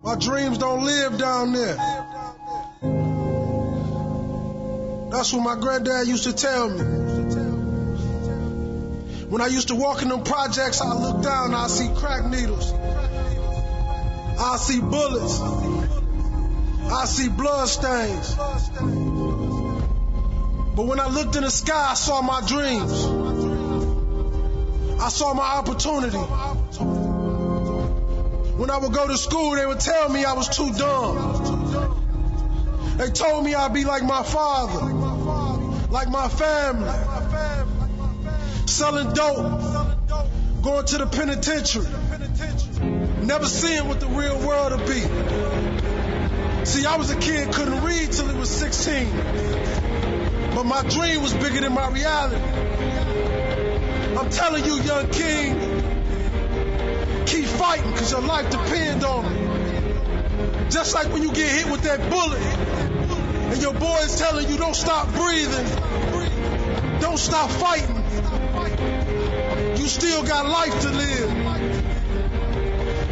My dreams don't live down there. That's what my granddad used to tell me. When I used to walk in them projects, I look down, I see crack needles. I see bullets. I see blood stains. But when I looked in the sky, I saw my dreams. I saw my opportunity. When I would go to school, they would tell me I was too dumb. They told me I'd be like my father, like my family, selling dope, going to the penitentiary, never seeing what the real world would be. See, I was a kid, couldn't read till it was 16, but my dream was bigger than my reality. I'm telling you, young king, keep fighting, because your life depends on it. Just like when you get hit with that bullet, and your boy is telling you, don't stop breathing, don't stop fighting. You still got life to live.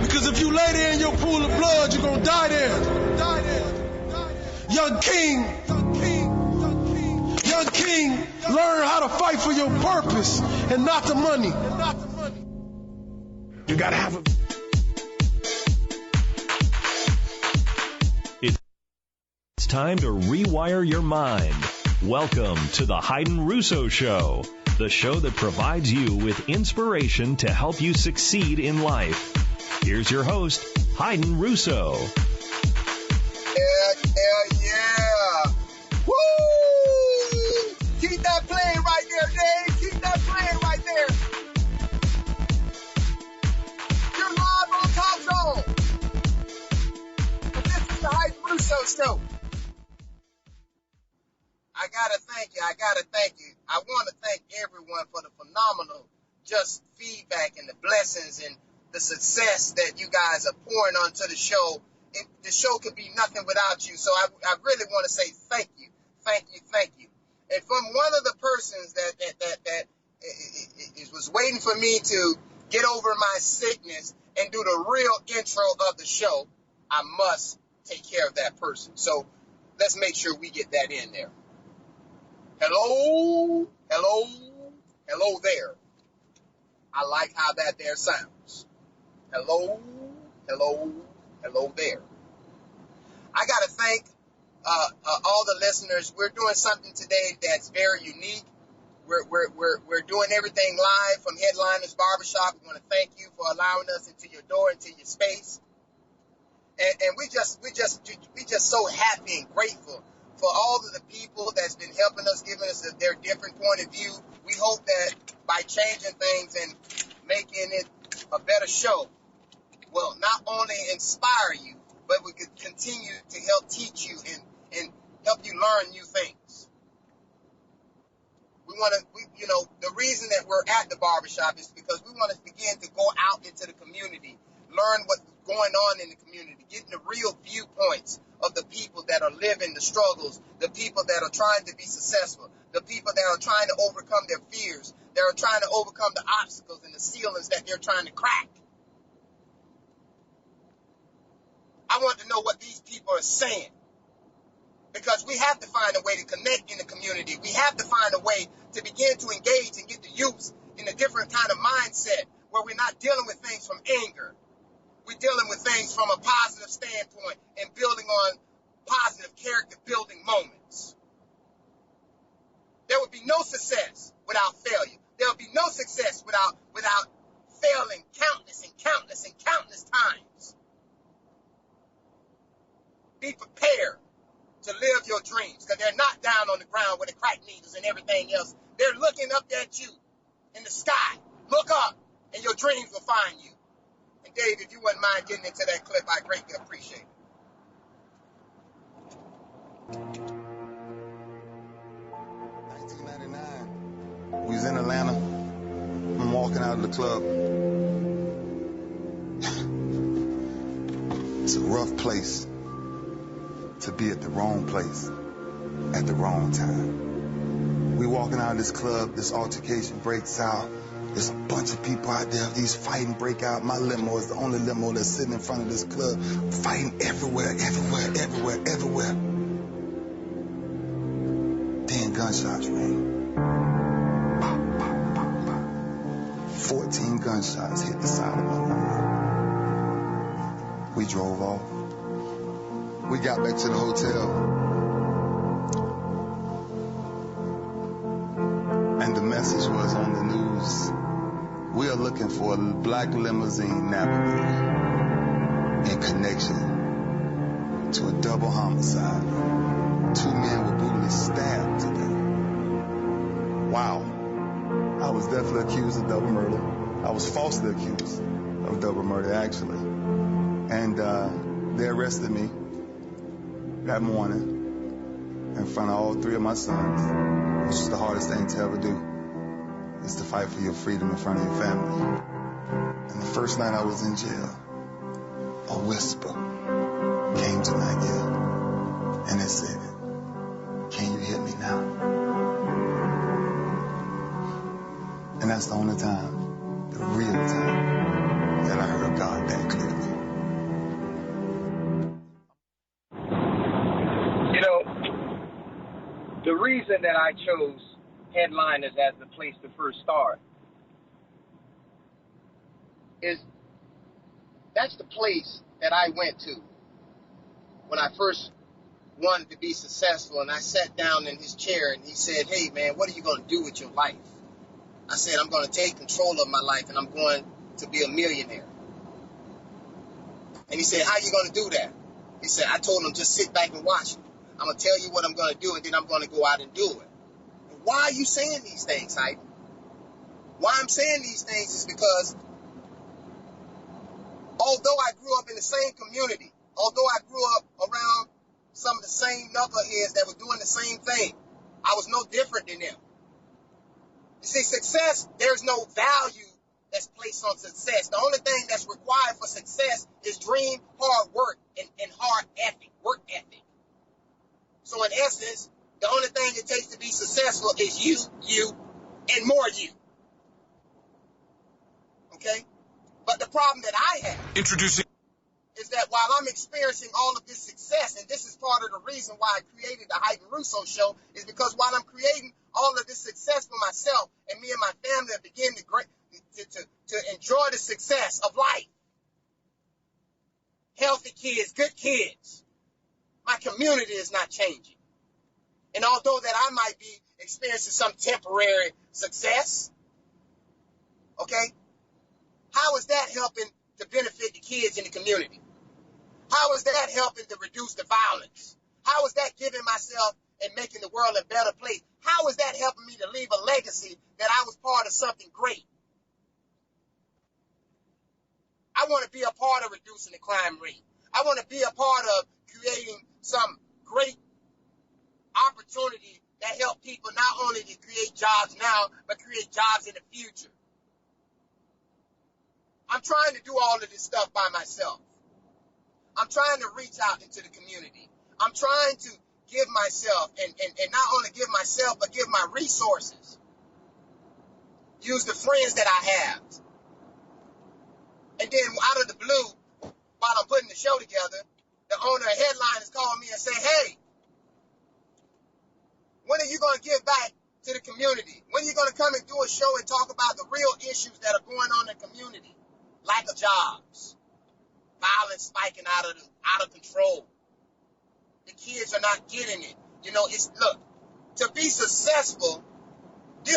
Because if you lay there in your pool of blood, you're going to die there. Young king, learn how to fight for your purpose and not the money. You got to have a... It's time to rewire your mind. Welcome to the Hayden Russo Show, the show that provides you with inspiration to help you succeed in life. Here's your host, Hayden Russo. Yeah. Woo! Keep that playing right there, Dave. Keep that playing right there. You're live on Top Zone. And this is the Hayden Russo Show. I gotta thank you. I want to thank everyone for the phenomenal just feedback and the blessings and the success that you guys are pouring onto the show. The show could be nothing without you. So I really want to say thank you. And from one of the persons that was waiting for me to get over my sickness and do the real intro of the show, I must take care of that person. So let's make sure we get that in there. Hello there. I like how that there sounds. Hello there. I got to thank all the listeners. We're doing something today that's very unique. We're doing everything live from Head Liners Barber Shop. We want to thank you for allowing us into your door, into your space. And we just so happy and grateful for all of the people that's been helping us, giving us their different point of view. We hope that by changing things and making it a better show will not only inspire you, but we could continue to help teach you and help you learn new things. The reason that we're at the barbershop is because we want to begin to go out into the community, learn what's going on in the community, getting the real viewpoints of the people that are living the struggles, the people that are trying to be successful, the people that are trying to overcome their fears, that are trying to overcome the obstacles and the ceilings that they're trying to crack. I want to know what these people are saying, because we have to find a way to connect in the community. We have to find a way to begin to engage and get the youth in a different kind of mindset where we're not dealing with things from anger. We're dealing with things from a positive standpoint and building on positive character building moments. There would be no success without failure. There would be no success without failing countless times. Be prepared to live your dreams, because they're not down on the ground with the crack needles and everything else. They're looking up at you in the sky. Look up, and your dreams will find you. And Dave, if you wouldn't mind getting into that clip, I greatly appreciate it. 1999, we was in Atlanta. I'm walking out of the club. It's a rough place to be at the wrong place at the wrong time. We walking out of this club, this altercation breaks out. There's a bunch of people out there. These fighting break out. My limo is the only limo that's sitting in front of this club, fighting everywhere. Then gunshots ring. 14 gunshots hit the side of my limo. We drove off. We got back to the hotel. And the message was on the news. We are looking for a black limousine navigator in connection to a double homicide. 2 men were brutally stabbed to death. Wow. I was definitely accused of double murder. I was falsely accused of double murder, actually. And they arrested me that morning in front of all 3 of my sons, which is the hardest thing to ever do, is to fight for your freedom in front of your family. And the first night I was in jail, a whisper came to my ear, and it said, "Can you hear me now?" And that's the only time, the real time, that I heard God that clearly. You know, the reason that I chose Head Liners as the place to first start is that's the place that I went to when I first wanted to be successful. And I sat down in his chair and he said, "Hey man, what are you going to do with your life?" I said, "I'm going to take control of my life and I'm going to be a millionaire." And he said, "How are you going to do that?" He said, I told him, "Just sit back and watch me. I'm going to tell you what I'm going to do and then I'm going to go out and do it." And why are you saying these things, Hype? Why I'm saying these things is because although I grew up in the same community, although I grew up around some of the same knuckleheads that were doing the same thing, I was no different than them. You see, success, there's no value that's placed on success. The only thing that's required for success is dream, hard work, and hard ethic, work ethic. So in essence, the only thing it takes to be successful is you, and more you. Okay? But the problem that I have is that while I'm experiencing all of this success, and this is part of the reason why I created the Hyde and Russo Show, is because while I'm creating all of this success for myself, and me and my family are beginning to enjoy the success of life, healthy kids, good kids, my community is not changing. And although that I might be experiencing some temporary success, okay, how is that helping to benefit the kids in the community? How is that helping to reduce the violence? How is that giving myself and making the world a better place? How is that helping me to leave a legacy that I was part of something great? I want to be a part of reducing the crime rate. I want to be a part of creating some great opportunity that help people not only to create jobs now, but create jobs in the future. I'm trying to do all of this stuff by myself. I'm trying to reach out into the community. I'm trying to give myself, and not only give myself, but give my resources. Use the friends that I have. And then out of the blue, while I'm putting the show together, the owner of Head Liners called me and said, "Hey, when are you going to give back to the community? When are you going to come and do a show and talk about the real issues that are going on in the community? Lack of jobs, violence spiking out of control. The kids are not getting it. You know, look, to be successful,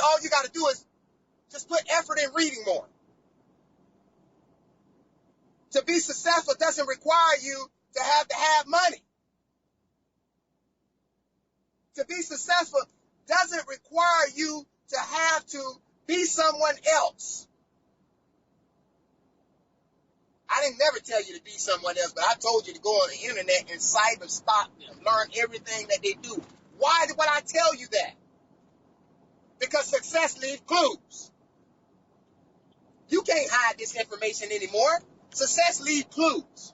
all you got to do is just put effort in reading more. To be successful doesn't require you to have money. To be successful doesn't require you to have to be someone else. I didn't never tell you to be someone else, but I told you to go on the internet and cyber stalk them, learn everything that they do. Why would I tell you that? Because success leaves clues. You can't hide this information anymore. Success leaves clues.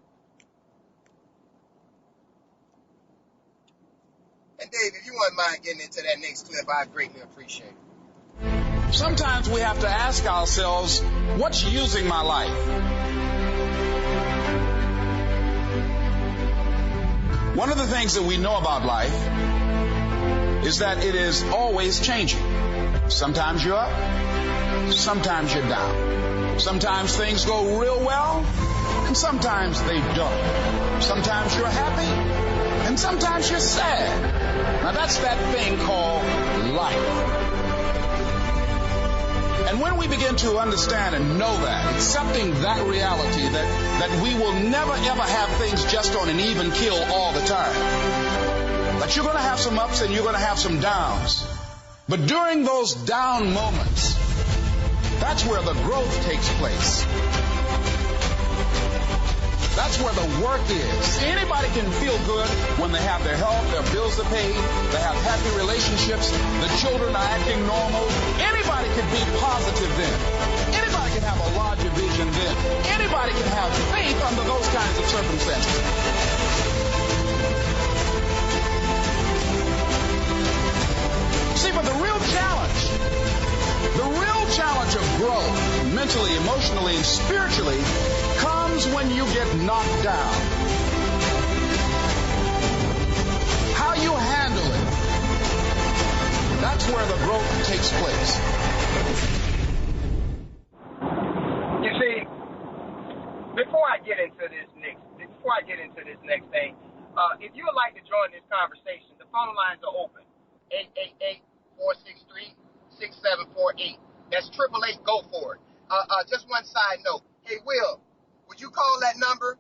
And Dave, if you wouldn't mind getting into that next clip, I'd greatly appreciate it. Sometimes we have to ask ourselves, what's using my life? One of the things that we know about life is that it is always changing. Sometimes you're up, sometimes you're down. Sometimes things go real well, and sometimes they don't. Sometimes you're happy, and sometimes you're sad. Now that's that thing called life. And when we begin to understand and know that, accepting that reality that we will never ever have things just on an even keel all the time, that you're going to have some ups and you're going to have some downs. But during those down moments, that's where the growth takes place. That's where the work is. Anybody can feel good when they have their health, their bills are paid, they have happy relationships, the children are acting normal. Anybody can be positive then. Anybody can have a larger vision then. Anybody can have faith under those kinds of circumstances. See, but the real challenge of growth, mentally, emotionally, and spiritually, comes when you get knocked down. How you handle it, that's where the growth takes place. You see, before I get into this next thing, if you would like to join this conversation, the phone lines are open. 888-463-6748. That's 888, go for it. Just one side note. Hey, Will, would you call that number,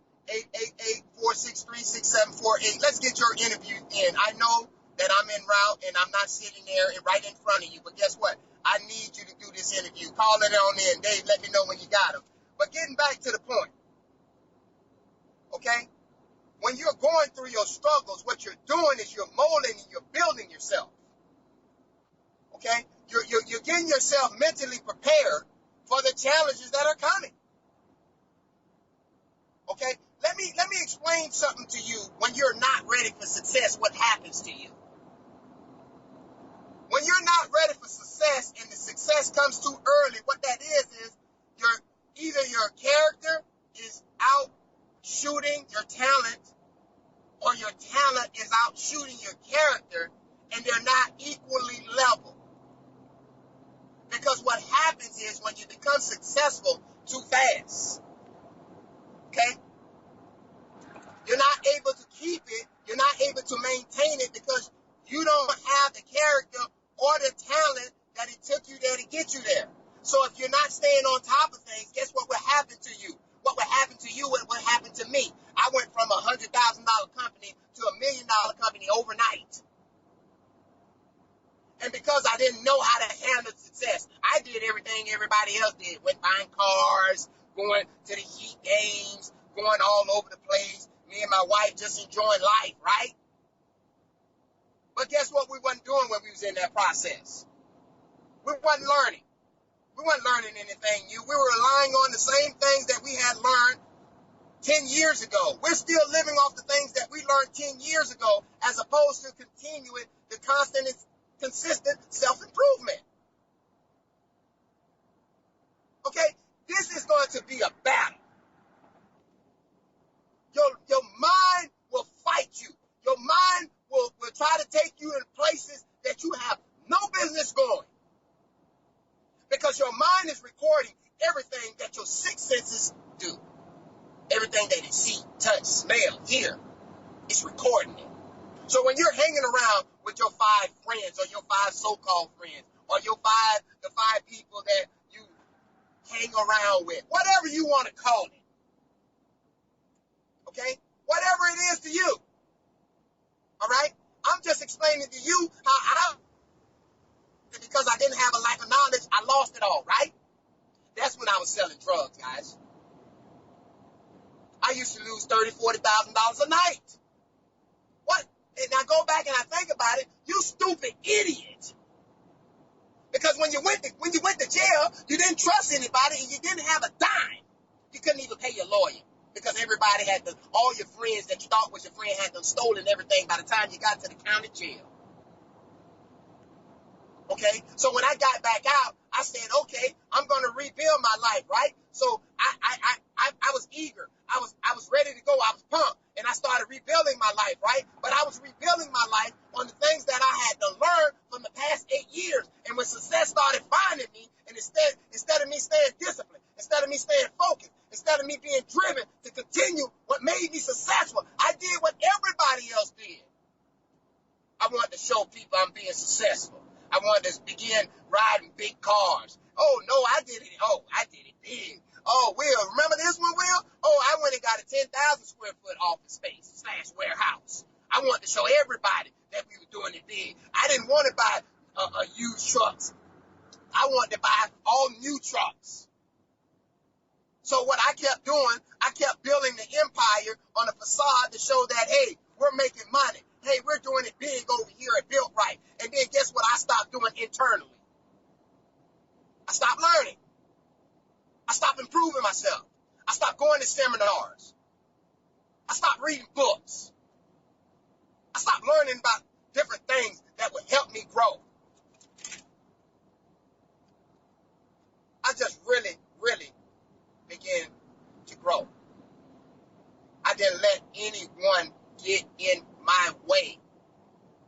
888-463-6748? Let's get your interview in. I know that I'm en route and I'm not sitting there right in front of you, but guess what? I need you to do this interview. Call it on in. Dave, let me know when you got them. But getting back to the point, okay? When you're going through your struggles, what you're doing is you're molding and you're building yourself. Okay? You're getting yourself mentally prepared for the challenges that are coming. Okay? Let me explain something to you. When you're not ready for success, what happens to you? When you're not ready for success and the success comes too early, what that is either your character is out shooting your talent, or your talent is out shooting your character, and they're not equally level. Because what happens is when you become successful too fast, okay, you're not able to keep it, you're not able to maintain it because you don't have the character or the talent that it took you there to get you there. So if you're not staying on top of things, guess what will happen to you? What would happen to you and what happened to me? I went from a $100,000 company to $1 million company overnight. And because I didn't know how to handle success, I did everything everybody else did. Went buying cars, going to the Heat games, going all over the place. Me and my wife just enjoying life, right? But guess what we wasn't doing when we was in that process? We wasn't learning. We weren't learning anything new. We were relying on the same things that we had learned 10 years ago. We're still living off the things that we learned 10 years ago as opposed to continuing the constant and consistent self-improvement. Okay? This is going to be a battle. Your mind will fight you. Your mind will try to take you in places that you have no business going. Because your mind is recording everything that your six senses do. Everything that you see, touch, smell, hear, it's recording it. So when you're hanging around with your 5 friends or your 5 so-called friends or the 5 people that you hang around with, whatever you want to call it, okay? Whatever it is to you, all right? I'm just explaining to you how because I didn't have a lack of knowledge, I lost it all, right? That's when I was selling drugs, guys. I used to lose $30,000, $40,000 a night. What? And I go back and I think about it, you stupid idiot. Because when you went to jail, you didn't trust anybody and you didn't have a dime. You couldn't even pay your lawyer because everybody all your friends that you thought was your friend had them stolen everything by the time you got to the county jail. Okay, so when I got back out, I said, okay, I'm going to rebuild my life, right? So I was eager. I was ready to go. I was pumped. And I started rebuilding my life, right? But I was rebuilding my life on the things that I had to learn from the past 8 years. And when success started finding me, and instead of me staying disciplined, instead of me staying focused, instead of me being driven to continue what made me successful, I did what everybody else did. I wanted to show people I'm being successful. I wanted to begin riding big cars. Oh, no, I did it. Oh, I did it big. Oh, Will, remember this one, Will? Oh, I went and got a 10,000 square foot office space / warehouse. I wanted to show everybody that we were doing it big. I didn't want to buy used trucks. I wanted to buy all new trucks. So what I kept doing, I kept building the empire on a facade to show that, hey, we're making money. Hey, we're doing it big over here at Built Right. And then guess what I stopped doing internally? I stopped learning. I stopped improving myself. I stopped going to seminars. I stopped reading books. I stopped learning about different things that would help me grow. I just really, really began to grow. I didn't let anyone get in my way.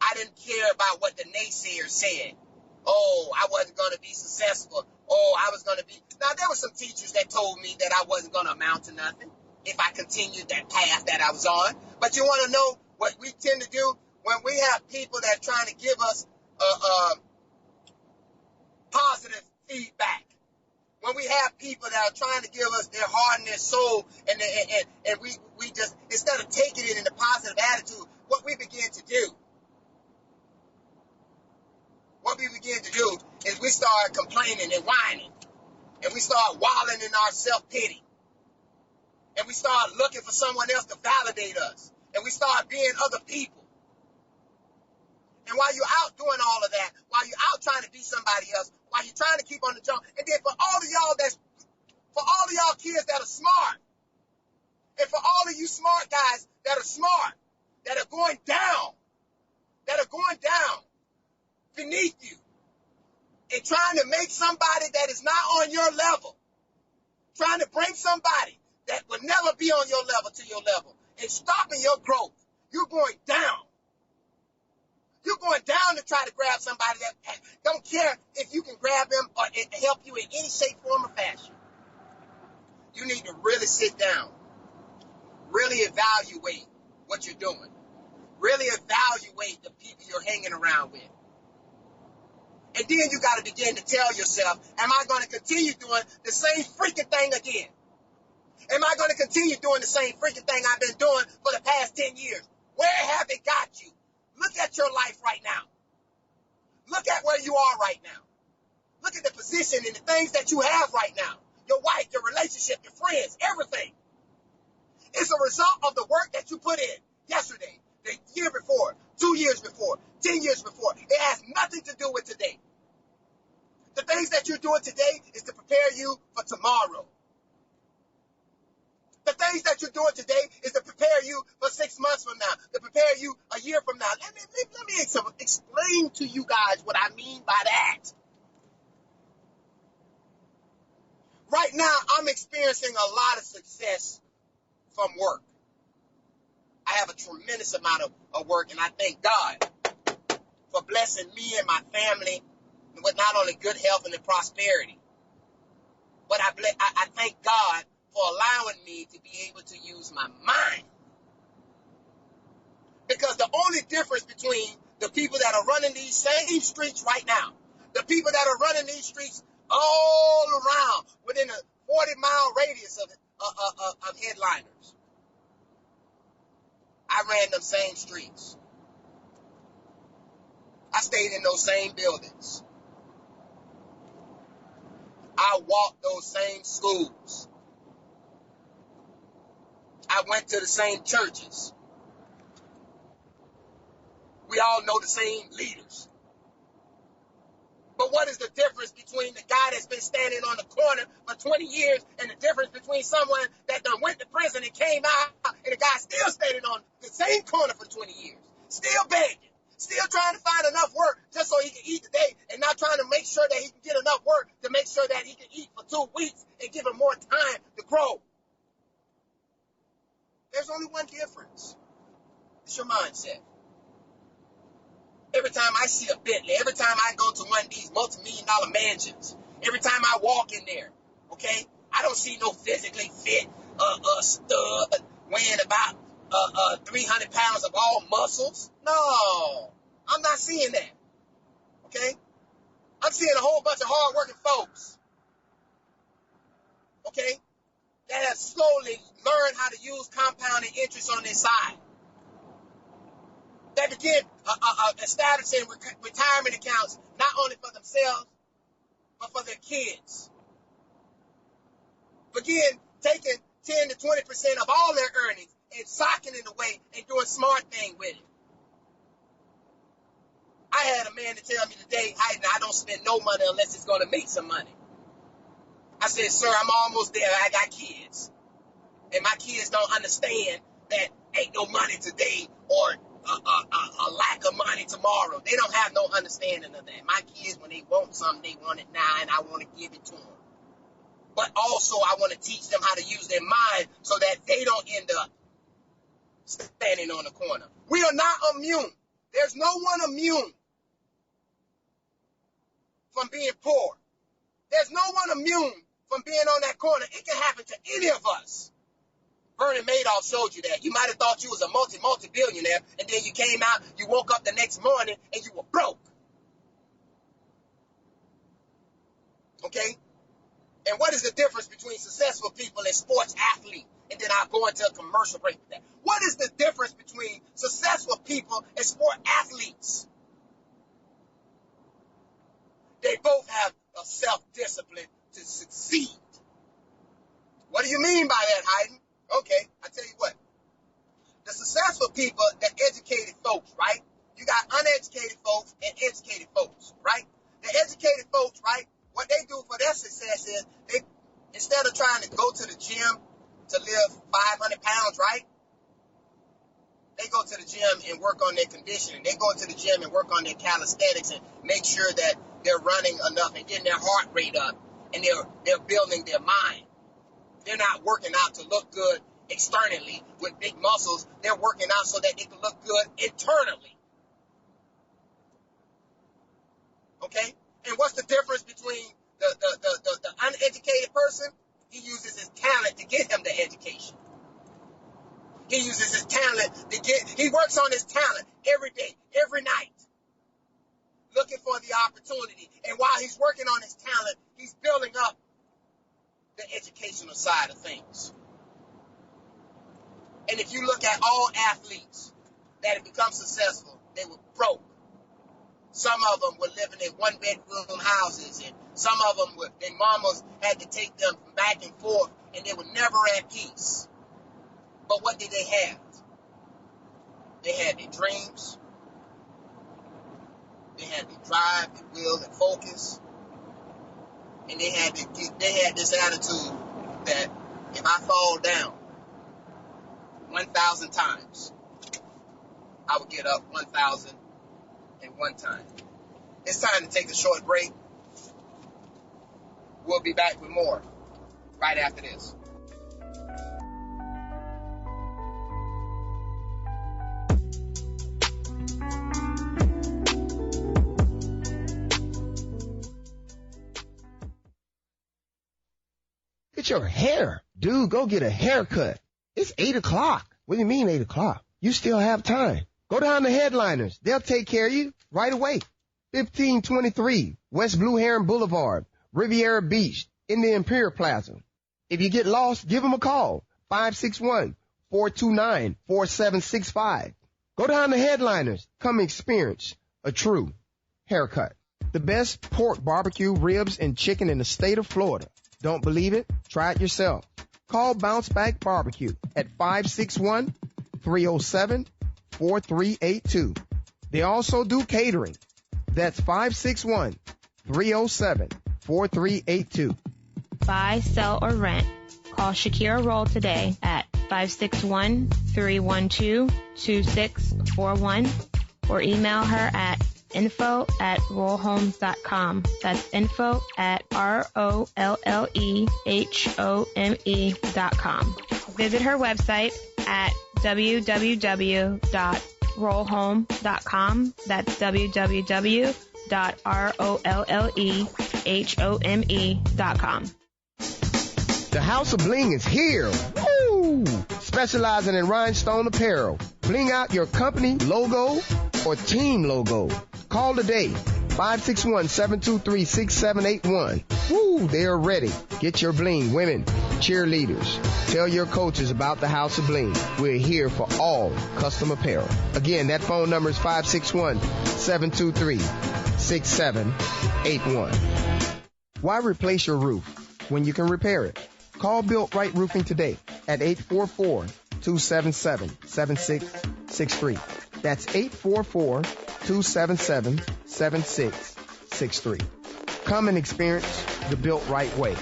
I didn't care about what the naysayers said. Oh, I wasn't going to be successful. Oh, I was going to be. Now, there were some teachers that told me that I wasn't going to amount to nothing if I continued that path that I was on. But you want to know what we tend to do when we have people that are trying to give us feedback. When we have people that are trying to give us their heart and their soul, and we just, instead of taking it in a positive attitude, what we begin to do is we start complaining and whining, and we start wallowing in our self-pity, and we start looking for someone else to validate us, and we start being other people. And while you're out doing all of that, while you're out trying to be somebody else, while you're trying to keep on the jump, and then for all of y'all kids that are smart, and for all of you smart guys that are smart, that are going down beneath you, and trying to make somebody that is not on your level, trying to bring somebody that will never be on your level to your level, and stopping your growth, you're going down. You're going down to try to grab somebody that don't care if you can grab them or help you in any shape, form, or fashion. You need to really sit down, really evaluate what you're doing, really evaluate the people you're hanging around with. And then you got to begin to tell yourself, am I going to continue doing the same freaking thing again? Am I going to continue doing the same freaking thing I've been doing for the past 10 years? Where have it got you? Look at your life right now. Look at where you are right now. Look at the position and the things that you have right now. Your wife, your relationship, your friends, everything. It's a result of the work that you put in yesterday, the year before, 2 years before, 10 years before. It has nothing to do with today. The things that you're doing today is to prepare you for tomorrow. The things that you're doing today is to prepare you for 6 months from now, to prepare you a year from now. Let me explain to you guys what I mean by that. Right now, I'm experiencing a lot of success from work. I have a tremendous amount of work, and I thank God for blessing me and my family with not only good health and prosperity, but I thank God for allowing me to be able to use my mind. Because the only difference between the people that are running these same streets right now, the people that are running these streets all around within a 40-mile radius of Headliners, I ran them same streets. I stayed in those same buildings. I walked those same schools. I went to the same churches. We all know the same leaders. But what is the difference between the guy that's been standing on the corner for 20 years and the difference between someone that done went to prison and came out and the guy still standing on the same corner for 20 years, still begging, Still trying to find enough work just so he can eat today and not trying to make sure that he can get enough work to make sure that he can eat for 2 weeks and give him more time to grow. There's only one difference. It's your mindset. Every time I see a Bentley, every time I go to one of these multi-million-dollar mansions, every time I walk in there, okay, I don't see no physically fit stud weighing about 300 pounds of all muscles. No, I'm not seeing that. Okay? I'm seeing a whole bunch of hard-working folks. Okay? That have slowly learned how to use compounding interest on their side. That begin establishing retirement accounts not only for themselves, but for their kids. Begin taking 10 to 20% of all their earnings and socking it away and doing smart thing with it. I had a man to tell me today, I don't spend no money unless it's going to make some money. I said, sir, I'm almost there. I got kids. And my kids don't understand that ain't no money today or a lack of money tomorrow. They don't have no understanding of that. My kids, when they want something, they want it now, and I want to give it to them. But also, I want to teach them how to use their mind so that they don't end up standing on the corner. We are not immune. There's no one immune from being poor. There's no one immune from being on that corner. It can happen to any of us. Bernie Madoff showed you that. You might have thought you was a multi-billionaire, and then you came out, you woke up the next morning, and you were broke. Okay? And what is the difference between successful people and sports athletes? And then I'll go into a commercial break with that. What is the difference between successful people and sport athletes? They both have a self-discipline to succeed. What do you mean by that, Hayden? Okay, I tell you what. The successful people, the educated folks, right? You got uneducated folks and educated folks, right? The educated folks, right? What they do for their success is they, instead of trying to go to the gym to live 500 pounds, right? They go to the gym and work on their conditioning. They go to the gym and work on their calisthenics and make sure that they're running enough and getting their heart rate up, and they're building their mind. They're not working out to look good externally with big muscles. They're working out so that they can look good internally. Okay? And what's the difference between the uneducated person? He uses his talent to get him the education. He uses his talent he works on his talent every day, every night, looking for the opportunity. And while he's working on his talent, he's building up the educational side of things. And if you look at all athletes that have become successful, they were broke. Some of them were living in one-bedroom houses, and some of them, their mamas had to take them back and forth, and they were never at peace. But what did they have? They had their dreams. They had their drive, their will, their focus. And they had this attitude that if I fall down 1,000 times, I would get up 1,001 time. It's time to take a short break. We'll be back with more right after this. Get your hair. Dude, go get a haircut. It's 8 o'clock. What do you mean 8 o'clock? You still have time. Go down to Head Liners. They'll take care of you right away. 1523 West Blue Heron Boulevard, Riviera Beach, in the Imperial Plaza. If you get lost, give them a call. 561-429-4765. Go down to Head Liners. Come experience a true haircut. The best pork barbecue, ribs, and chicken in the state of Florida. Don't believe it? Try it yourself. Call Bounce Back Barbecue at 561-307-4382. They also do catering. That's 561-307-4382. Buy, sell, or rent. Call Shakira Roll today at 561-312-2641 or email her at info@rollhomes.com. That's info@ROLLEHOME.com. Visit her website at www.rollhome.com. That's www.ROLLEHOME.com. The House of Bling is here. Woo! Specializing in rhinestone apparel. Bling out your company logo or team logo. Call today. 561-723-6781. Woo! They're ready. Get your bling, women, cheerleaders. Tell your coaches about the House of Bling. We're here for all custom apparel. Again, that phone number is 561-723-6781. Why replace your roof when you can repair it? Call Built Right Roofing today at 844-277-7663. That's 844-277-7663. Come and experience the Built Right way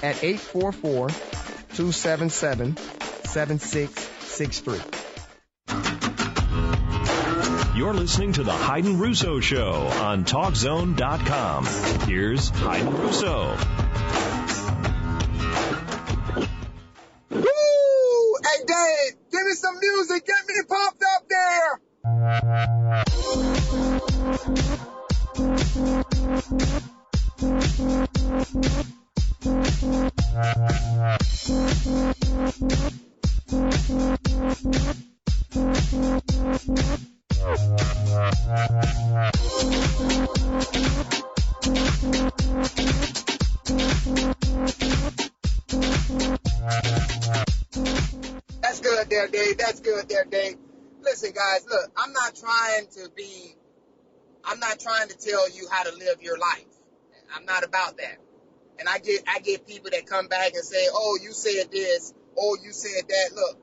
at 844-277-7663. You're listening to the Hayden Russo Show on TalkZone.com. Here's Hayden Russo. Woo! Hey, Dave, give me some music. Get me pumped up there. That's good there, Dave. That's good there, Dave. Listen, guys, look, I'm not trying to tell you how to live your life. I'm not about that. And I get people that come back and say, oh, you said this, oh, you said that. Look,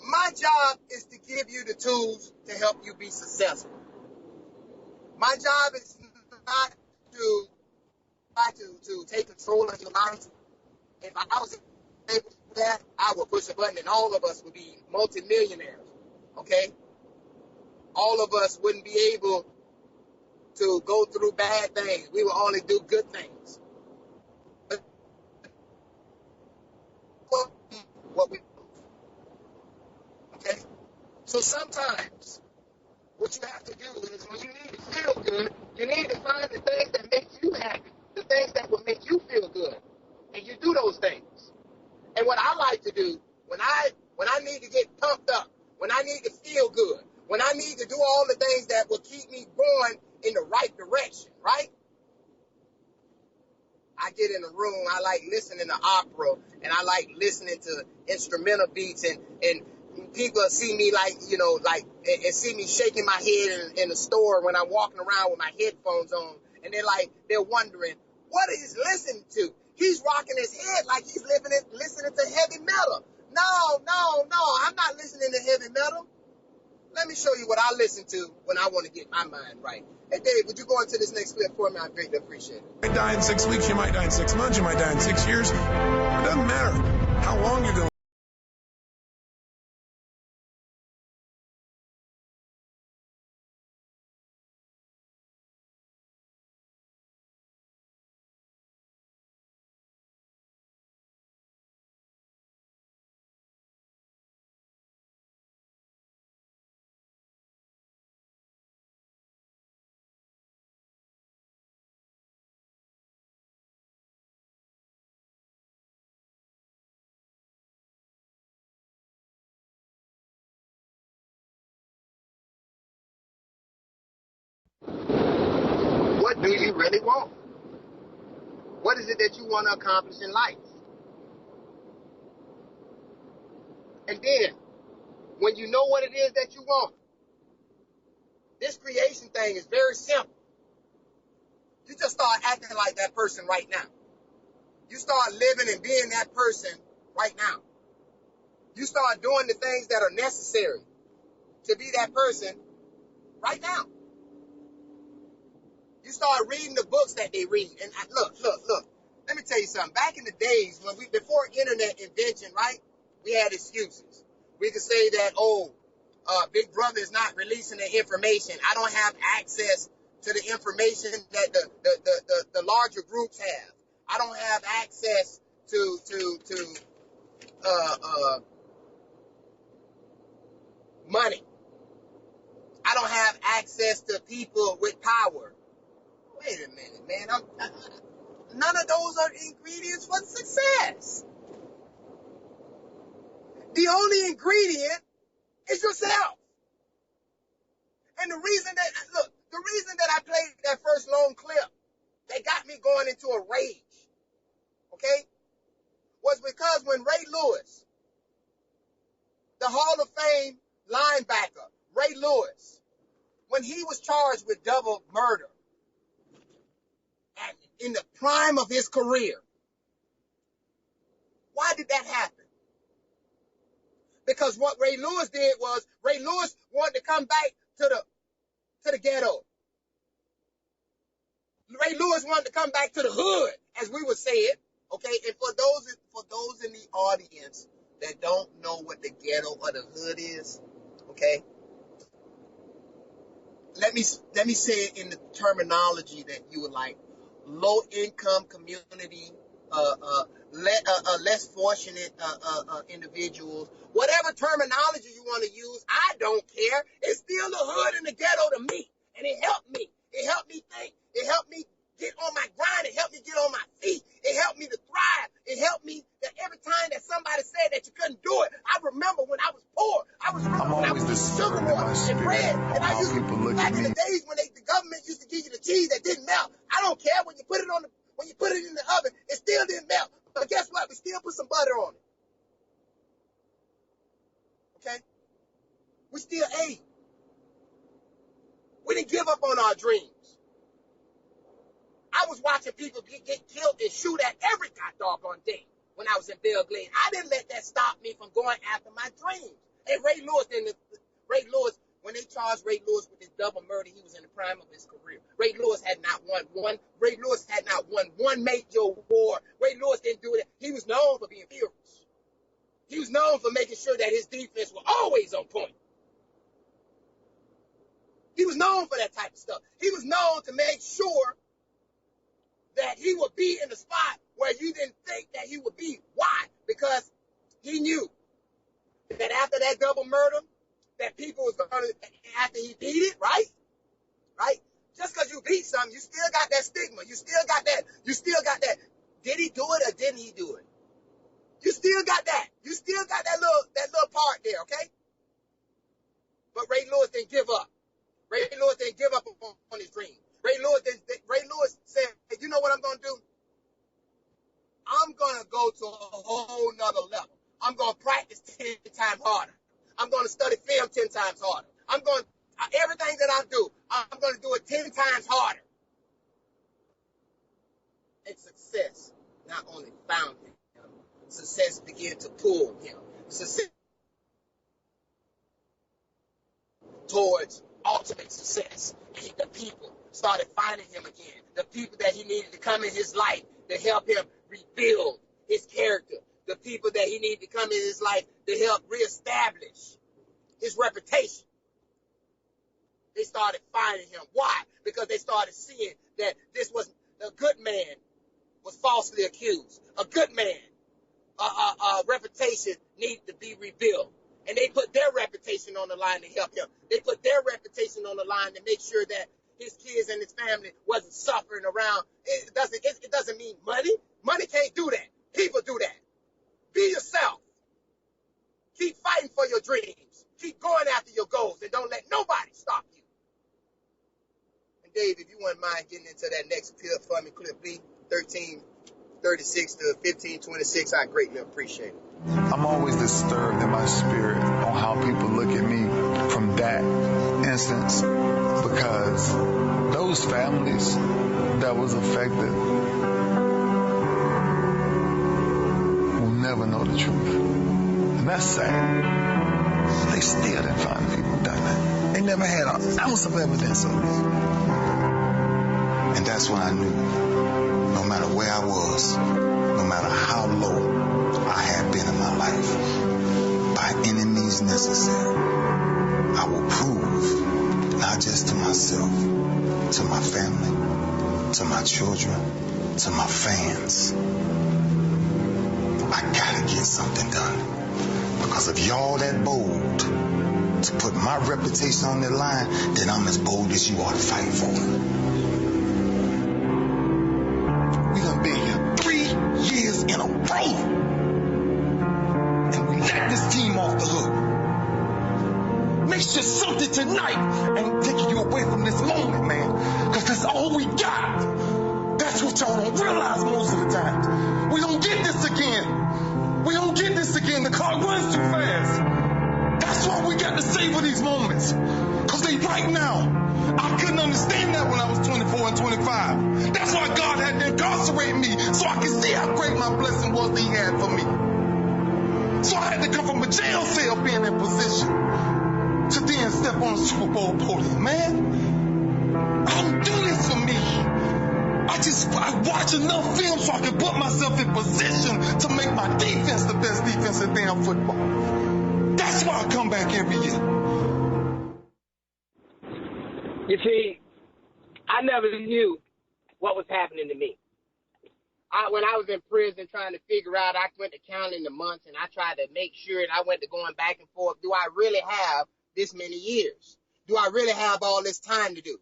my job is to give you the tools to help you be successful. My job is not to try to take control of your life. If I was able to do that, I would push a button and all of us would be multimillionaires, okay? All of us wouldn't be able to go through bad things. We will only do good things. What we do. Okay? So sometimes what you have to do is when you need to feel good, you need to find the things that make you happy, the things that will make you feel good. And you do those things. And what I like to do, when I need to get pumped up, when I need to feel good, when I need to do all the things that will keep me going in the right direction, right? I get in a room, I like listening to opera, and I like listening to instrumental beats, and people see me and see me shaking my head in the store when I'm walking around with my headphones on, and they're wondering, what is he listening to? He's rocking his head like he's listening to heavy metal. No, I'm not listening to heavy metal. Let me show you what I listen to when I want to get my mind right. Hey, Dave, would you go into this next clip for me? I greatly appreciate it. You might die in 6 weeks, you might die in 6 months, you might die in 6 years. It doesn't matter how long you're going. What do you really want? What is it that you want to accomplish in life? And then, when you know what it is that you want, this creation thing is very simple. You just start acting like that person right now. You start living and being that person right now. You start doing the things that are necessary to be that person right now. You start reading the books that they read. And look. Let me tell you something. Back in the days before internet invention, right? We had excuses. We could say that, Big Brother is not releasing the information. I don't have access to the information that the larger groups have. I don't have access to money. I don't have access to people with power. Wait a minute, man. None of those are ingredients for success. The only ingredient is yourself. And the reason that I played that first long clip that got me going into a rage, okay, was because when Ray Lewis, the Hall of Fame linebacker, Ray Lewis, when he was charged with double murder in the prime of his career, why did that happen? Because what Ray Lewis did was Ray Lewis wanted to come back to the ghetto. Ray Lewis wanted to come back to the hood, as we would say it. Okay, and for those in the audience that don't know what the ghetto or the hood is, okay, let me say it in the terminology that you would like. Low income community, less fortunate individuals, whatever terminology you want to use, I don't care. It's still the hood and the ghetto to me, and it helped me. It helped me think. It helped me get on my grind. It helped me get on my feet. It helped me to thrive. It helped me that every time that somebody said that you couldn't do it, I remember when I was poor. I was sugar water and bread. And I used to, back in the days when the government used to give you the cheese that didn't melt. I don't care when you put it in the oven, it still didn't melt. But guess what? We still put some butter on it. Okay? We still ate. We didn't give up on our dreams. I was watching people get killed and shoot at every doggone day when I was in Belle Glade. I didn't let that stop me from going after my dreams. And Ray Lewis, when they charged Ray Lewis with his double murder, he was in the prime of his career. Ray Lewis had not won one major war. Ray Lewis didn't do it. He was known for being fearless. He was known for making sure that his defense was always on point. He was known for that type of stuff. He was known to make sure that he would be in the spot where you didn't think that he would be. Why? Because he knew that after that double murder, that people was going to, after he beat it, right? Just because you beat something, you still got that stigma. You still got that. Did he do it or didn't he do it? You still got that. You still got that little part there, okay? But Ray Lewis didn't give up. Ray Lewis didn't give up on his dream. Ray Lewis said, hey, you know what I'm going to do? I'm going to go to a whole nother level. I'm going to practice 10 times harder. I'm going to study film 10 times harder. Everything that I do, I'm going to do it 10 times harder. And success not only found him, success began to pull him. Success towards ultimate success. And the people started finding him again. The people that he needed to come in his life to help him rebuild his character. The people that he needed to come in his life to help reestablish his reputation. They started finding him. Why? Because they started seeing that this was a good man was falsely accused. A good man, reputation needed to be rebuilt. And they put their reputation on the line to help him. They put their reputation on the line to make sure that his kids and his family wasn't suffering around. It doesn't mean money. Money can't do that. People do that. Be yourself. Keep fighting for your dreams. Keep going after your goals and don't let nobody stop you. And Dave, if you wouldn't mind getting into that next clip for me, clip B, 1336 to 1526, I greatly appreciate it. I'm always disturbed in my spirit on how people look at me from that instance, because those families that was affected will never know the truth. And that's sad. They still didn't find people who done that. They never had an ounce of evidence of it. And that's when I knew, no matter where I was, no matter how low I had been in my life, by any means necessary, myself, to my family, to my children, to my fans. I gotta get something done. Because if y'all that bold to put my reputation on the line, then I'm as bold as you are to fight for it. We done been here 3 years in a row. And we let this team off the hook. Makes you something tonight ain't taking you away from this moment, man. Because that's all we got. That's what y'all don't realize most of the time. We don't get this again. We don't get this again. The clock runs too fast. That's why we got to savor these moments. Because they right now. I couldn't understand that when I was 24 and 25. That's why God had to incarcerate me so I could see how great my blessing was that he had for me. So I had to come from a jail cell being in position to then step on a Super Bowl podium, man. I don't do this for me. I watch enough film so I can put myself in position to make my defense the best defense in damn football. That's why I come back every year. You see, I never knew what was happening to me. When I was in prison trying to figure out, I went to counting the months and I tried to make sure, and I went to going back and forth, do I really have this many years? Do I really have all this time to do?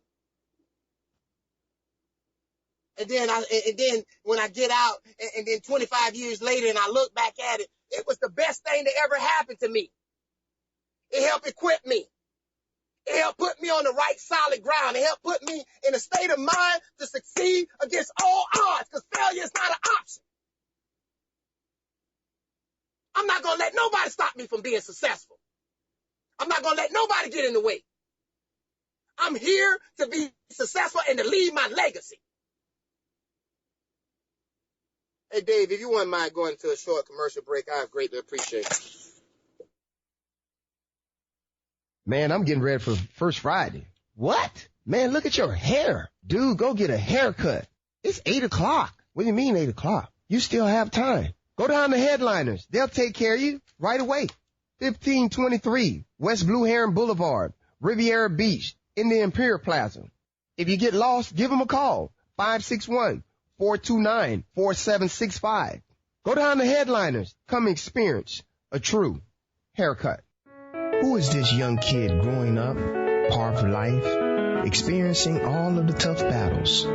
And then when I get out, and then 25 years later, and I look back at it, it was the best thing that ever happened to me. It helped equip me. It helped put me on the right solid ground. It helped put me in a state of mind to succeed against all odds, because failure is not an option. I'm not going to let nobody stop me from being successful. I'm not going to let nobody get in the way. I'm here to be successful and to leave my legacy. Hey, Dave, if you wouldn't mind going to a short commercial break, I greatly appreciate it. Man, I'm getting ready for First Friday. What? Man, look at your hair. Dude, go get a haircut. It's 8 o'clock. What do you mean 8 o'clock? You still have time. Go down to Head Liners. They'll take care of you right away. 1523 West Blue Heron Boulevard, Riviera Beach, in the Imperial Plaza. If you get lost, give them a call. 561-429-4765. Go down to Head Liners. Come experience a true haircut. Who is this young kid growing up, par for life, experiencing all of the tough battles,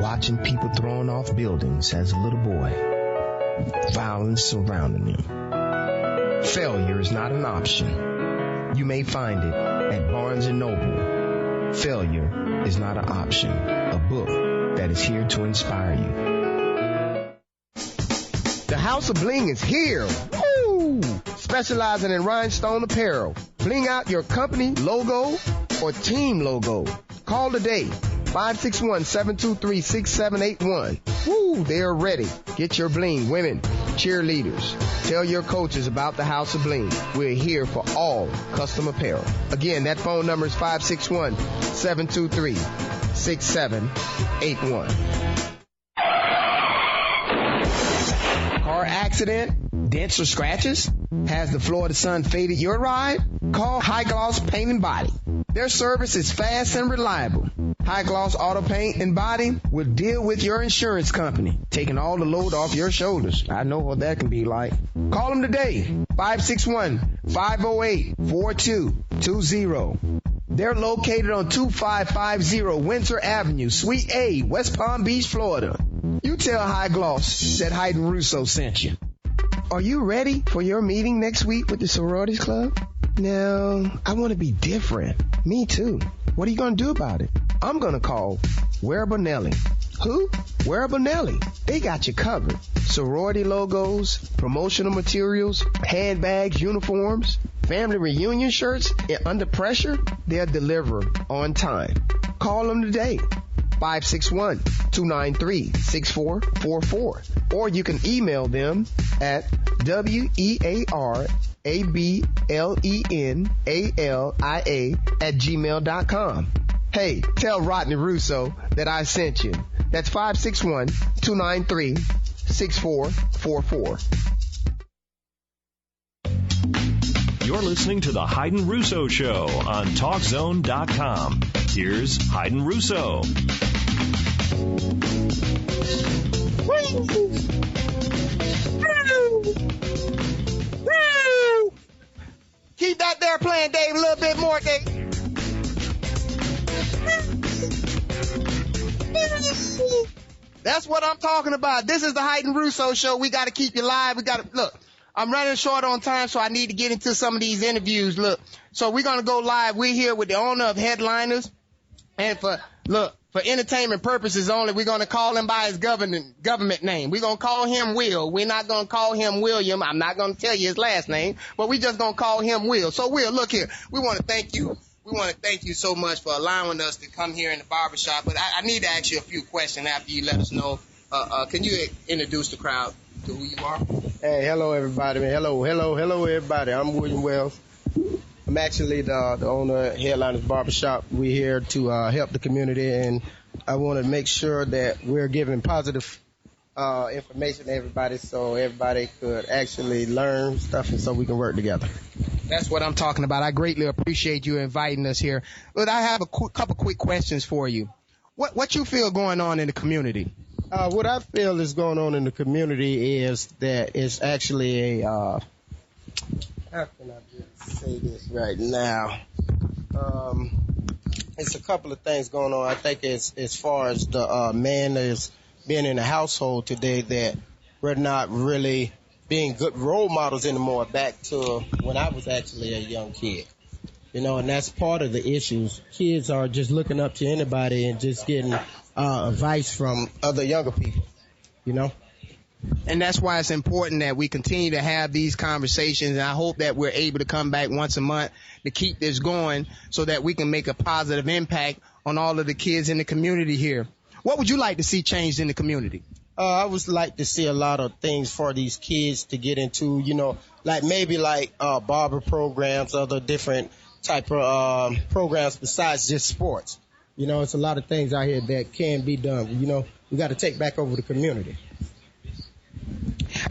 watching people thrown off buildings as a little boy, violence surrounding him? Failure is not an option. You may find it at Barnes & Noble. Failure is not an option, a book that is here to inspire you. The House of Bling is here. Woo! Specializing in rhinestone apparel. Bling out your company logo or team logo. Call today. 561-723-6781. Woo! They're ready. Get your bling, women, cheerleaders. Tell your coaches about the House of Bling. We're here for all custom apparel. Again, that phone number is 561-723-6781. Car accident? Dents or scratches? Has the Florida sun faded your ride? Call High Gloss Paint and Body. Their service is fast and reliable. High Gloss Auto Paint and Body will deal with your insurance company, taking all the load off your shoulders. I know what that can be like. Call them today, 561-508-4220. They're located on 2550 Windsor Avenue, Suite A, West Palm Beach, Florida. You tell High Gloss that Hayden Russo sent you. Are you ready for your meeting next week with the sororities club? No, I want to be different. Me too. What are you going to do about it? I'm going to call Wearable Nelly. Who? Wearable Nelly. They got you covered. Sorority logos, promotional materials, handbags, uniforms, family reunion shirts, and under pressure, they'll deliver on time. Call them today. 561-293-6444. Or you can email them at wearablenlia@gmail.com. Hey, tell Rodney Russo that I sent you. That's 561-293-6444. You're listening to The Hayden Russo Show on TalkZone.com. Here's Hayden Russo. Keep that there playing, Dave, a little bit more, Dave. That's what I'm talking about. This is the Hayden Russo Show. We got to keep you live. Look, I'm running short on time, so I need to get into some of these interviews. Look, so we're going to go live. We're here with the owner of Head Liners. And for entertainment purposes only, we're going to call him by his government name. We're going to call him Will. We're not going to call him William. I'm not going to tell you his last name, but we're just going to call him Will. So, Will, look here. We want to thank you. We want to thank you so much for allowing us to come here in the barbershop. But I need to ask you a few questions after you let us know. Can you introduce the crowd to who you are? Hey, hello, everybody. Hello, everybody. I'm William Wells. I'm actually the owner of Head Liners Barber Shop. We're here to help the community, and I want to make sure that we're giving positive information to everybody so everybody could actually learn stuff and so we can work together. That's what I'm talking about. I greatly appreciate you inviting us here. But I have a couple quick questions for you. What you feel going on in the community? What I feel is going on in the community is that it's actually how can I just say this right now? It's a couple of things going on. I think it's as far as the man is being in the household today, that we're not really being good role models anymore back to when I was actually a young kid. You know, and that's part of the issues. Kids are just looking up to anybody and just getting advice from other younger people, you know? And that's why it's important that we continue to have these conversations. And I hope that we're able to come back once a month to keep this going so that we can make a positive impact on all of the kids in the community here. What would you like to see changed in the community? I would like to see a lot of things for these kids to get into, you know, like maybe like barber programs, other different type of programs besides just sports. You know, it's a lot of things out here that can be done. You know, we got to take back over the community.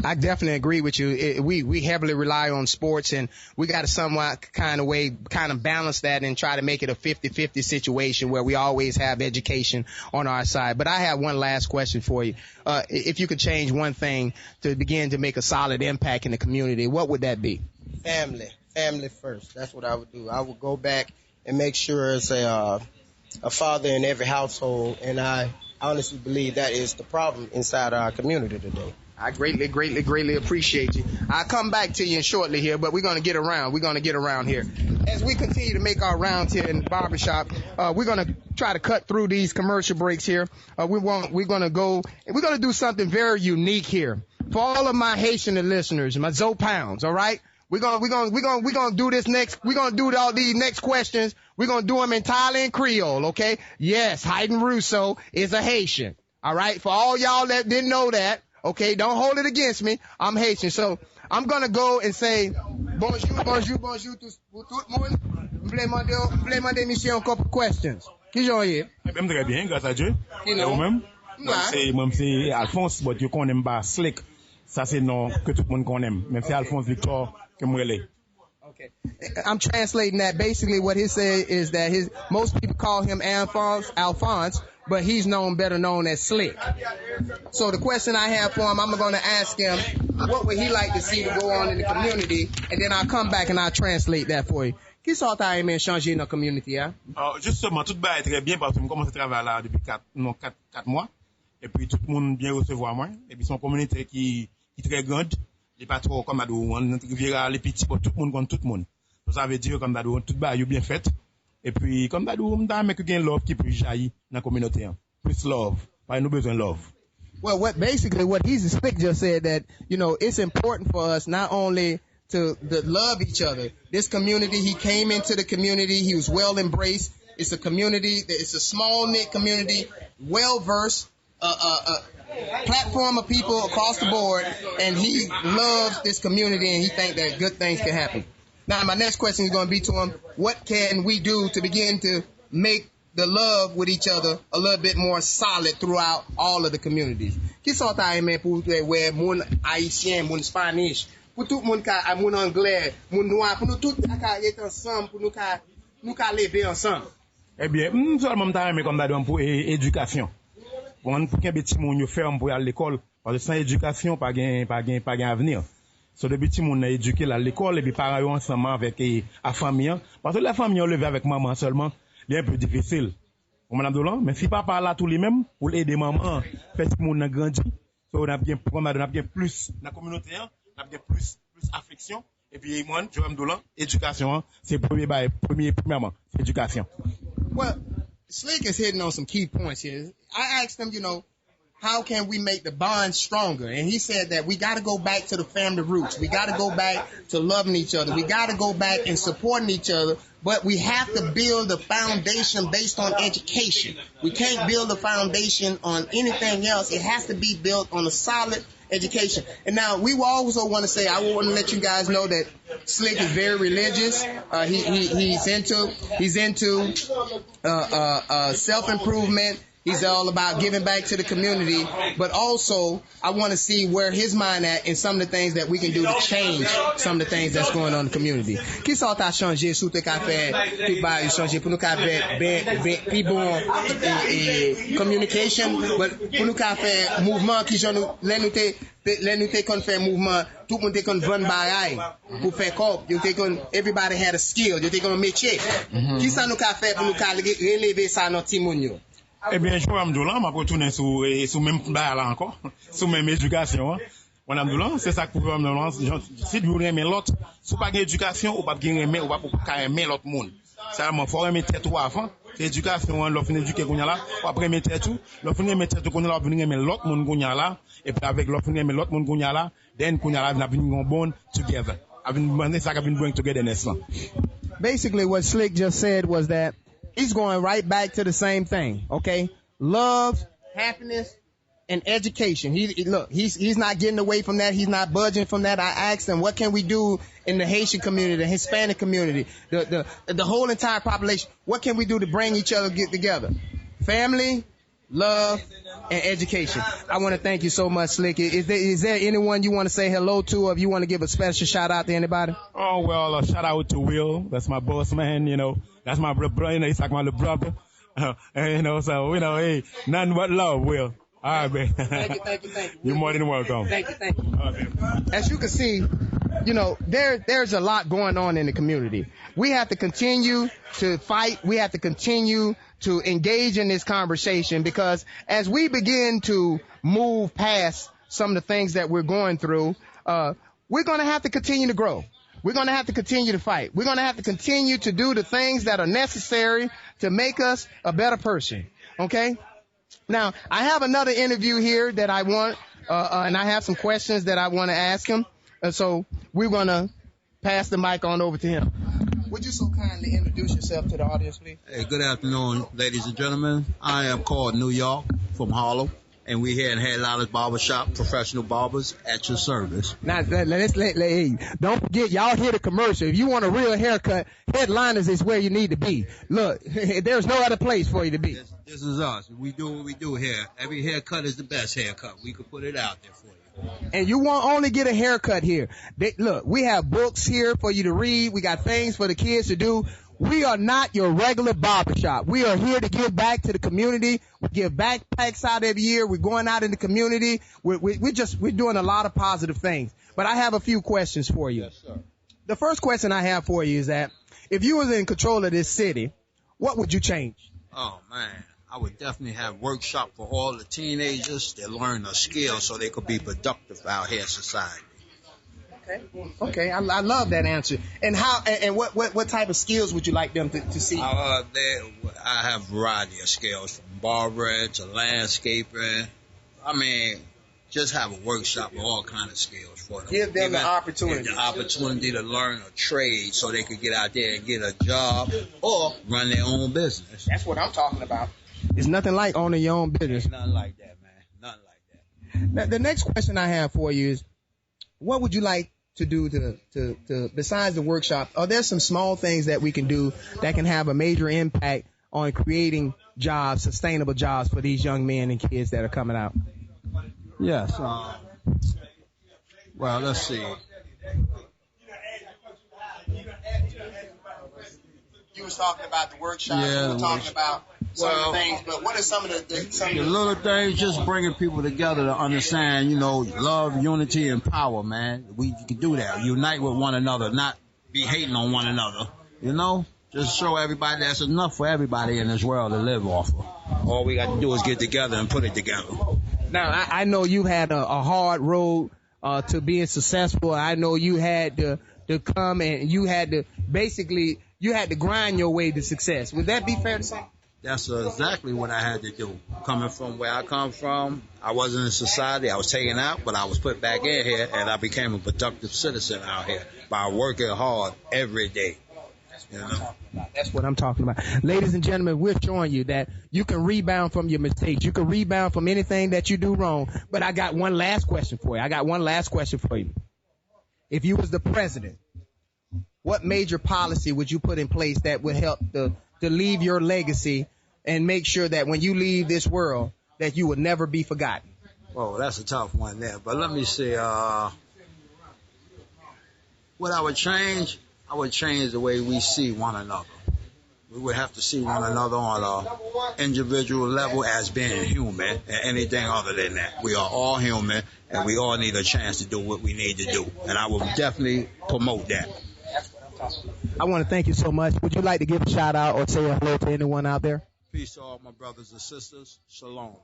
I definitely agree with you. We heavily rely on sports, and we got to somewhat kind of balance that and try to make it a 50-50 situation where we always have education on our side. But I have one last question for you. If you could change one thing to begin to make a solid impact in the community, what would that be? Family first. That's what I would do. I would go back and make sure it's a father in every household, and I honestly believe that is the problem inside our community today. I greatly appreciate you. I'll come back to you shortly here, but we're going to get around. We're going to get around here. As we continue to make our rounds here in the barbershop, we're going to try to cut through these commercial breaks here. We're going to do something very unique here. For all of my Haitian listeners, my Zo Pounds, all right? We're going to do this next. We're going to do all these next questions. We're going to do them entirely in Creole, okay? Yes, Hayden Russo is a Haitian, all right? For all y'all that didn't know that, okay, don't hold it against me. I'm Haitian. So I'm going to go and say, bonjour tout le monde. M'plais demander monsieur encore questions. Qui j'en ai? Même très bien, grâce à Dieu. Et vous-même? Moi, c'est Alphonse, but you connais pas Slick. Ça, c'est non que tout le monde connaît. Même c'est Alphonse Victor que moi l'ai. Okay. I'm translating that. Basically what he said is that most people call him Alphonse, but he's better known as Slick. So the question I have for him, I'm going to ask him, what would he like to see to go on in the community? And then I'll come back and I'll translate that for you. Qui sont aimé changer dans la communauté, hein? Justement, tout va très bien parce que je commence à travailler là depuis 4 mois. Et puis tout le monde bien recevoir moi. Et puis c'est une communauté qui est très grande. Il n'est pas trop comme on Riviera, les petits, tout le monde compte tout le monde. Ça veut dire comme tout va bien fait. Et puis comme on a mais que gain love qui peut jaillir dans la communauté. Plus love. Pas nous besoin de love. Well, what he's Slick just said that, you know, it's important for us not only to love each other. This community, he came into the community, he was well embraced. It's a community, it's a small knit community, well versed, platform of people across the board, and he loves this community and he thinks that good things can happen. Now, my next question is going to be to him, what can we do to begin to make the love with each other a little bit more solid throughout all of the communities? Qui sont aimés pour voir moun haïtien, moun Spanish, pour tout monde ka moun anglais, moun noir, pour nous tous ka être ensemble pour nous ka lever ensemble. Eh bien, seulement m'ta aimé comme d'adon pour éducation. Pour qu'un petit moun yo ferme pour aller à l'école parce que sans éducation pas gain avenir. So depuis petit moun éduqué à l'école et puis parents ensemble avec la famille parce que la famille on levé avec maman seulement, c'est un peu difficile. Pour madame Dolan, mais si papa là tout lui même pour aider maman, faire que moun grandi. So on a bien plus dans la communauté, on a bien plus affection et puis moi je vais Dolan, éducation, c'est premièrement, c'est éducation. Well, Slick is hitting on some key points here. I asked him, how can we make the bond stronger? And he said that we got to go back to the family roots. We got to go back to loving each other. We got to go back and supporting each other. But we have to build a foundation based on education. We can't build a foundation on anything else. It has to be built on a solid education. And now we also want to say, I want to let you guys know that Slick is very religious. He's into self-improvement. He's all about giving back to the community, but also I want to see where his mind at and some of the things that we can do to change some of the things that's going on in the community. Qui sont à changer sous te café, qui va changer pour nous café, puis bon communication, pour nous café mouvement qui j'en nous te kon fait mouvement, tout le monde te kon vendre bagaille pour faire cop, everybody had a skill, you te kon métier. Qui ça nous café pour nous relever ça dans Timounio? Eh bien, je vais me dire là, je vais retourner sur même là encore, sur même éducation. Madame Doulan, c'est ça que vous pouvez me dire. Si vous aimez l'autre, si vous n'avez pas d'éducation, vous ne pouvez pas aimer l'autre monde. C'est vraiment, il faut aimer tout avant. L'éducation, l'offre d'éduquer qu'on y a là, après aimer tout, l'offre aimer tout qu'on y a là, vous aimer l'autre monde qu'on y a là, et puis avec l'offre aimer l'autre monde qu'on y a là, then qu'on y a là, vous venir bon together. C'est ça qu'on bring togetherness. Basically, what Slick just said was that he's going right back to the same thing, okay? Love, happiness, and education. He's not getting away from that. He's not budging from that. I asked him, what can we do in the Haitian community, the Hispanic community, the whole entire population? What can we do to bring each other get together? Family, love, and education. I want to thank you so much, Slick. Is there anyone you want to say hello to, or if you want to give a special shout out to anybody? Oh, well, a shout out to Will. That's my boss man, That's my brother, he's like my little brother. So, hey, nothing but love, Will. All right, man. Thank you. You're more than welcome. Thank you. Okay. As you can see, there's a lot going on in the community. We have to continue to fight. We have to continue to engage in this conversation, because as we begin to move past some of the things that we're going through, we're going to have to continue to grow. We're going to have to continue to fight. We're going to have to continue to do the things that are necessary to make us a better person. Okay? Now, I have another interview here that I want, and I have some questions that I want to ask him. So we're going to pass the mic on over to him. Would you so kindly introduce yourself to the audience, please? Hey, good afternoon, ladies and gentlemen. I am called New York from Harlem, and we're here in Head Liners Barber Shop, professional barbers at your service. Now, don't forget, y'all hear the commercial. If you want a real haircut, Head Liners is where you need to be. Look, there's no other place for you to be. This is us. We do what we do here. Every haircut is the best haircut. We could put it out there for you. And you won't only get a haircut here. Look, we have books here for you to read. We got things for the kids to do. We are not your regular barbershop. We are here to give back to the community. We give backpacks out every year. We're going out in the community. We're doing a lot of positive things. But I have a few questions for you. Yes, sir. The first question I have for you is that if you was in control of this city, what would you change? Oh, man. I would definitely have workshop for all the teenagers that learn a skill so they could be productive out here in society. Okay, I love that answer. And what type of skills would you like them to see? I have a variety of skills, from barbering to landscaping. I mean, just have a workshop with all kind of skills for them. Give them the opportunity. The opportunity to learn a trade so they could get out there and get a job or run their own business. That's what I'm talking about. It's nothing like owning your own business. Nothing like that, man. Nothing like that. Now, the next question I have for you is, what would you like to do to besides the workshop? Are there some small things that we can do that can have a major impact on creating jobs, sustainable jobs for these young men and kids that are coming out? Yes. Well, let's see. You was talking about the workshop. Yeah, you were talking about some of the things, but what are some of the little things? Just bringing people together to understand, love, unity, and power, man. We can do that. Unite with one another, not be hating on one another. Just show everybody there's enough for everybody in this world to live off of. All we got to do is get together and put it together. Now, I know you had a hard road to being successful. I know you had to come and you had to grind your way to success. Would that be fair to say? That's exactly what I had to do. Coming from where I come from, I wasn't in society. I was taken out, but I was put back in here, and I became a productive citizen out here by working hard every day. That's what I'm talking about. Ladies and gentlemen, we're showing you that you can rebound from your mistakes. You can rebound from anything that you do wrong. But I got one last question for you. If you was the president, what major policy would you put in place that would help to leave your legacy and make sure that when you leave this world that you would never be forgotten? Well, that's a tough one there. But let me see. What I would change the way we see one another. We would have to see one another on an individual level as being human and anything other than that. We are all human, and we all need a chance to do what we need to do. And I will definitely promote that. I want to thank you so much. Would you like to give a shout out or say hello to anyone out there? Peace to all my brothers and sisters. Shalom.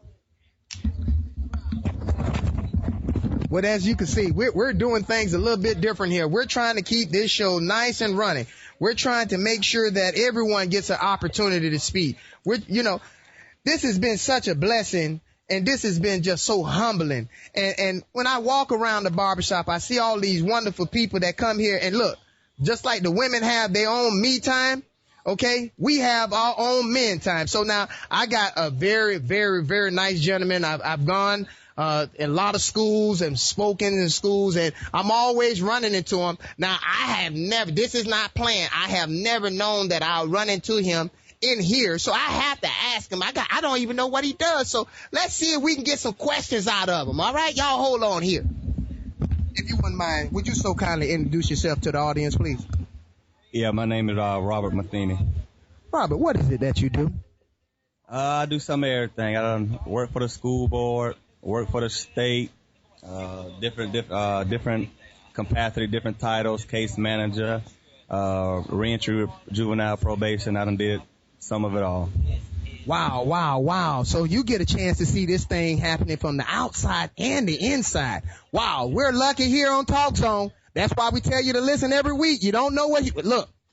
Well, as you can see, we're doing things a little bit different here. We're trying to keep this show nice and running. We're trying to make sure that everyone gets an opportunity to speak. This has been such a blessing, and this has been just so humbling. And when I walk around the barbershop, I see all these wonderful people that come here, and look, just like the women have their own me time, okay, we have our own men time. So now I got a very, very, very nice gentleman. I've gone a lot of schools and spoken in schools, and I'm always running into him. Now, this is not planned. I have never known that I'll run into him in here, so I have to ask him. I don't even know what he does, so let's see if we can get some questions out of him. All right, y'all hold on here. If you wouldn't mind, would you so kindly introduce yourself to the audience, please? Yeah, my name is Robert Matheny. Robert, what is it that you do? I do some of everything. I work for the school board, work for the state, different capacity, different titles, case manager, reentry, juvenile probation. I done did some of it all. Wow. So you get a chance to see this thing happening from the outside and the inside. Wow, we're lucky here on Talk Zone. That's why we tell you to listen every week. You don't know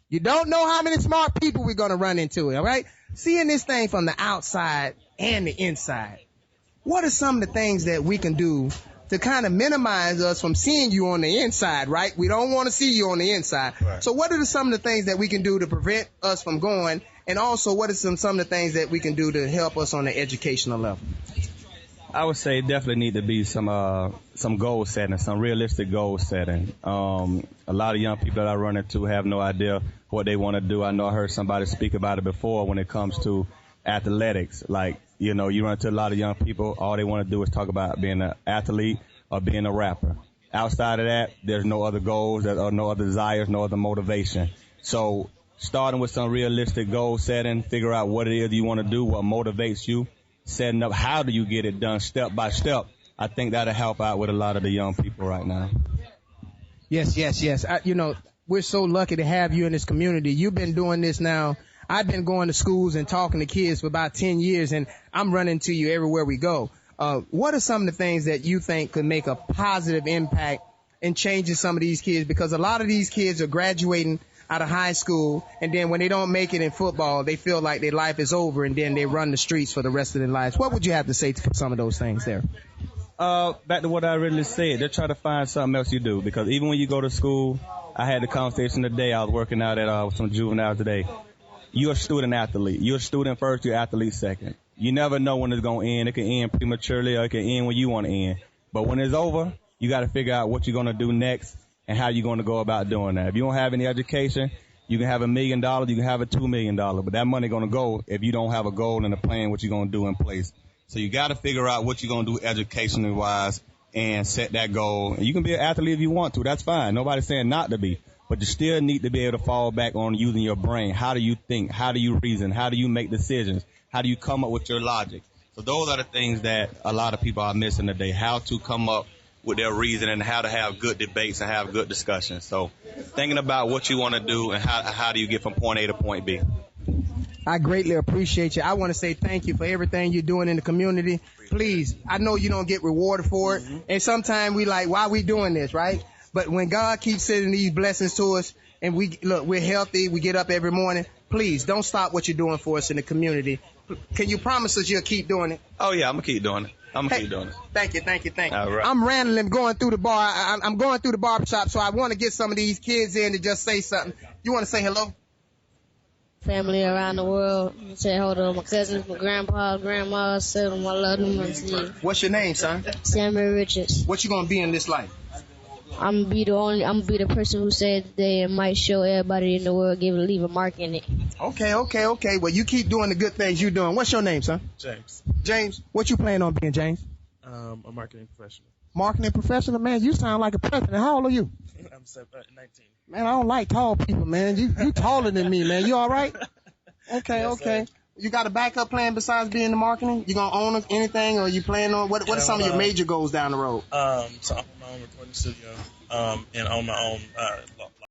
you don't know how many smart people we're going to run into, all right? Seeing this thing from the outside and the inside. What are some of the things that we can do to kind of minimize us from seeing you on the inside, right? We don't want to see you on the inside. Right. So what are some of the things that we can do to prevent us from going? And also, what are some of the things that we can do to help us on the educational level? I would say definitely need to be some goal setting, some realistic goal setting. A lot of young people that I run into have no idea what they want to do. I know I heard somebody speak about it before when it comes to athletics. Like, you run into a lot of young people, all they want to do is talk about being an athlete or being a rapper. Outside of that, there's no other goals, there are no other desires, no other motivation. So starting with some realistic goal setting, figure out what it is you want to do, what motivates you, setting up how do you get it done step by step. I think that'll help out with a lot of the young people right now. Yes. We're so lucky to have you in this community. You've been doing this now. I've been going to schools and talking to kids for about 10 years, and I'm running to you everywhere we go. What are some of the things that you think could make a positive impact in changing some of these kids? Because a lot of these kids are graduating out of high school, and then when they don't make it in football, they feel like their life is over, and then they run the streets for the rest of their lives. What would you have to say to some of those things there? Back to what I really said, they're trying to find something else you do, because even when you go to school, I had the conversation today, I was working out at some juveniles today. You're a student athlete. You're a student first, you're athlete second. You never know when it's going to end. It can end prematurely or it can end when you want to end. But when it's over, you got to figure out what you're going to do next and how you're going to go about doing that. If you don't have any education, you can have $1 million, you can have a $2 million, but that money going to go if you don't have a goal and a plan what you're going to do in place. So you got to figure out what you're going to do educationally wise and set that goal. And you can be an athlete if you want to. That's fine. Nobody's saying not to be. But you still need to be able to fall back on using your brain. How do you think? How do you reason? How do you make decisions? How do you come up with your logic? So those are the things that a lot of people are missing today, how to come up with their reason and how to have good debates and have good discussions. So thinking about what you want to do and how do you get from point A to point B. I greatly appreciate you. I want to say thank you for everything you're doing in the community. Please, I know you don't get rewarded for it. And sometimes we like, why are we doing this, right? But when God keeps sending these blessings to us and we're healthy, we get up every morning, please don't stop what you're doing for us in the community. Can you promise us you'll keep doing it? Oh, yeah, I'm going to keep doing it. Keep doing it. Thank you. All right. I'm rambling, going through the bar. I'm going through the barbershop, so I want to get some of these kids in to just say something. You want to say hello? Family around the world. Say hello to my cousins, my grandpa, grandma, tell them I love them. What's your name, son? Samuel Richards. What you gonna be in this life? I'm gonna be the person who said they might show everybody in the world, leave a mark in it. Okay. Well, you keep doing the good things you're doing. What's your name, son? James. What you plan on being, James? A marketing professional. Marketing professional, man. You sound like a president. How old are you? I'm 19. Man, I don't like tall people, man. You taller than me, man. You all right? Okay. Sir. You got a backup plan besides being in marketing? You gonna own anything, or you plan on what are some of your major goals down the road? So I'm on my own recording studio, and on my own